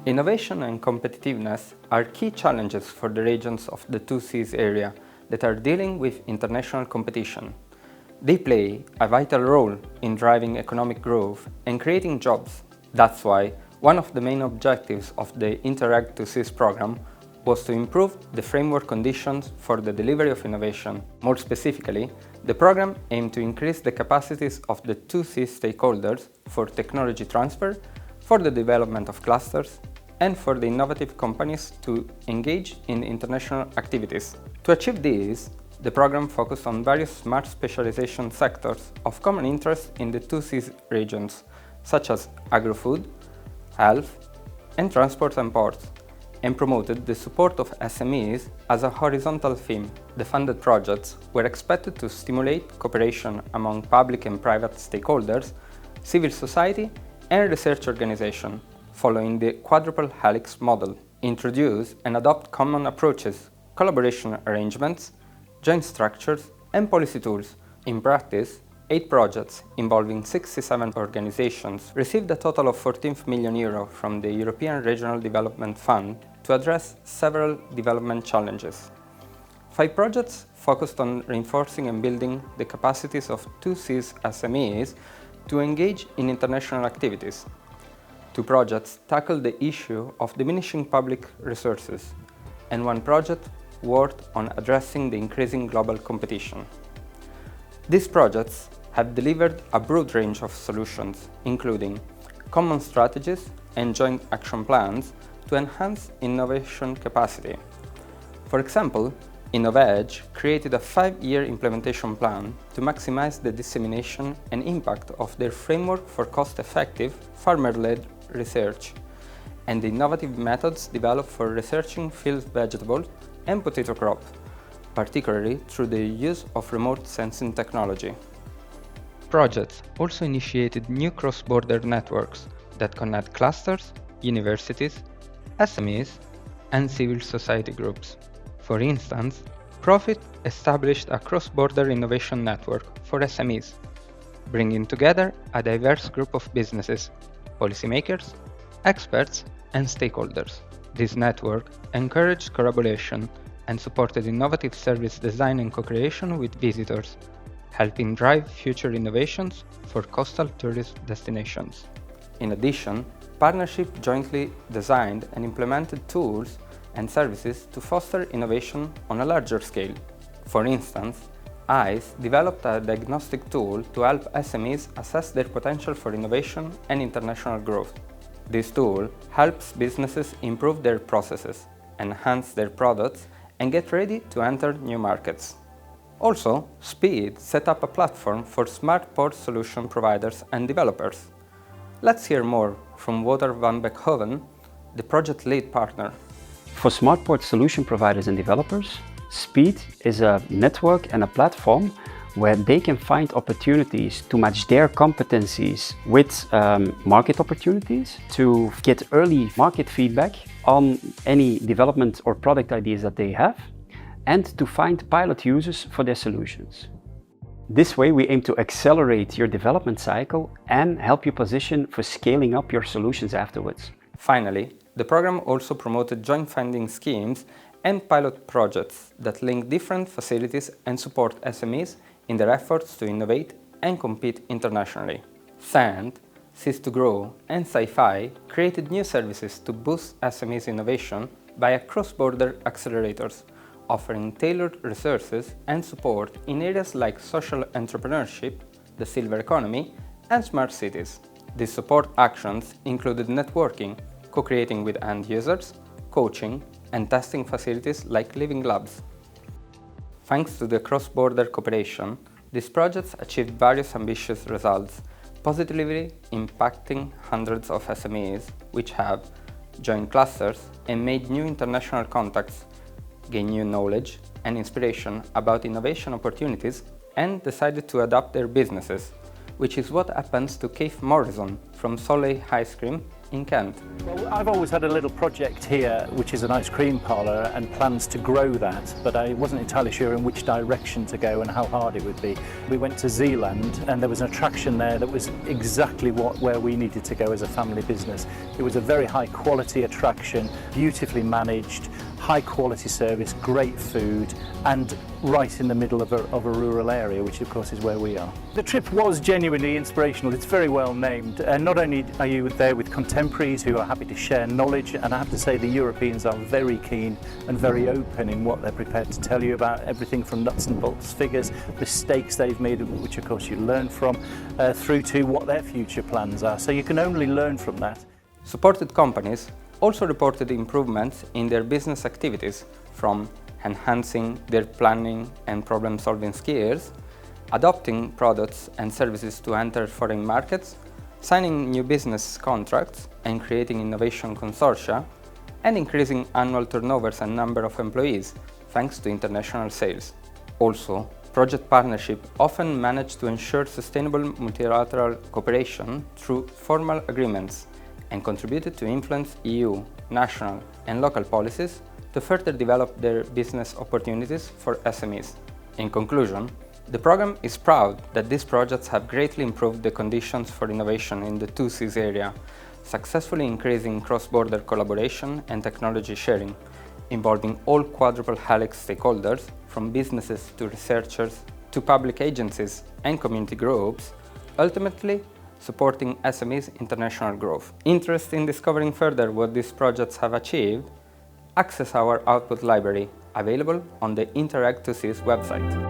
Innovation and competitiveness are key challenges for the regions of the Two Seas area that are dealing with international competition. They play a vital role in driving economic growth and creating jobs. That's why one of the main objectives of the Interreg Two Seas program was to improve the framework conditions for the delivery of innovation. More specifically, the program aimed to increase the capacities of the Two Seas stakeholders for technology transfer, for the development of clusters, and for the innovative companies to engage in international activities. To achieve this, the program focused on various smart specialization sectors of common interest in the Two Seas regions, such as agri-food, health, and transport and ports, and promoted the support of SMEs as a horizontal theme. The funded projects were expected to stimulate cooperation among public and private stakeholders, civil society, and research organizations, following the quadruple helix model, introduce and adopt common approaches, collaboration arrangements, joint structures, and policy tools. In practice, 8 projects involving 67 organizations received a total of €14 million from the European Regional Development Fund to address several development challenges. 5 projects focused on reinforcing and building the capacities of Two Seas SMEs to engage in international activities. 2 projects tackled the issue of diminishing public resources, and 1 project worked on addressing the increasing global competition. These projects have delivered a broad range of solutions, including common strategies and joint action plans to enhance innovation capacity. For example, InnovEdge created a 5-year implementation plan to maximize the dissemination and impact of their framework for cost-effective, farmer-led research, and the innovative methods developed for researching field vegetables and potato crop, particularly through the use of remote sensing technology. Projects also initiated new cross-border networks that connect clusters, universities, SMEs, and civil society groups. For instance, Profit established a cross-border innovation network for SMEs, bringing together a diverse group of businesses, policymakers, experts, and stakeholders. This network encouraged collaboration and supported innovative service design and co-creation with visitors, helping drive future innovations for coastal tourist destinations. In addition, partnerships jointly designed and implemented tools and services to foster innovation on a larger scale. For instance, ICE developed a diagnostic tool to help SMEs assess their potential for innovation and international growth. This tool helps businesses improve their processes, enhance their products, and get ready to enter new markets. Also, SPEED set up a platform for smart port solution providers and developers. Let's hear more from Wouter van Beckhoven, the project lead partner. For smart port solution providers and developers, SPEED is a network and a platform where they can find opportunities to match their competencies with market opportunities, to get early market feedback on any development or product ideas that they have, and to find pilot users for their solutions. This way we aim to accelerate your development cycle and help you position for scaling up your solutions afterwards. Finally, the program also promoted joint funding schemes and pilot projects that link different facilities and support SMEs in their efforts to innovate and compete internationally. SAND, Seas2Grow, and Sci-Fi created new services to boost SMEs innovation via cross-border accelerators, offering tailored resources and support in areas like social entrepreneurship, the silver economy, and smart cities. These support actions included networking, co-creating with end users, coaching, and testing facilities like living labs. Thanks to the cross-border cooperation, these projects achieved various ambitious results, positively impacting hundreds of SMEs, which have joined clusters and made new international contacts, gained new knowledge and inspiration about innovation opportunities, and decided to adapt their businesses, which is what happens to Keith Morrison from Soleil Ice Cream in Kent. Well, I've always had a little project here, which is an ice cream parlour, and plans to grow that, but I wasn't entirely sure in which direction to go and how hard it would be. We went to Zeeland, and there was an attraction there that was exactly where we needed to go as a family business. It was a very high quality attraction, beautifully managed, high quality service, great food, and right in the middle of a rural area, which of course is where we are. The trip was genuinely inspirational. It's very well named, and not only are you there with contemporaries who are happy to share knowledge, and I have to say the Europeans are very keen and very open in what they're prepared to tell you about everything from nuts and bolts figures, mistakes they've made, which of course you learn from, through to what their future plans are. So you can only learn from that. Supported companies also reported improvements in their business activities, from enhancing their planning and problem-solving skills, adopting products and services to enter foreign markets, signing new business contracts and creating innovation consortia, and increasing annual turnovers and number of employees thanks to international sales. Also, project partnership often manage to ensure sustainable multilateral cooperation through formal agreements, and contributed to influence EU, national and local policies to further develop their business opportunities for SMEs. In conclusion, the program is proud that these projects have greatly improved the conditions for innovation in the 2Cs area, successfully increasing cross-border collaboration and technology sharing, involving all quadruple helix stakeholders, from businesses to researchers to public agencies and community groups, ultimately supporting SMEs' international growth. Interested in discovering further what these projects have achieved? Access our output library, available on the Interact2Cs website.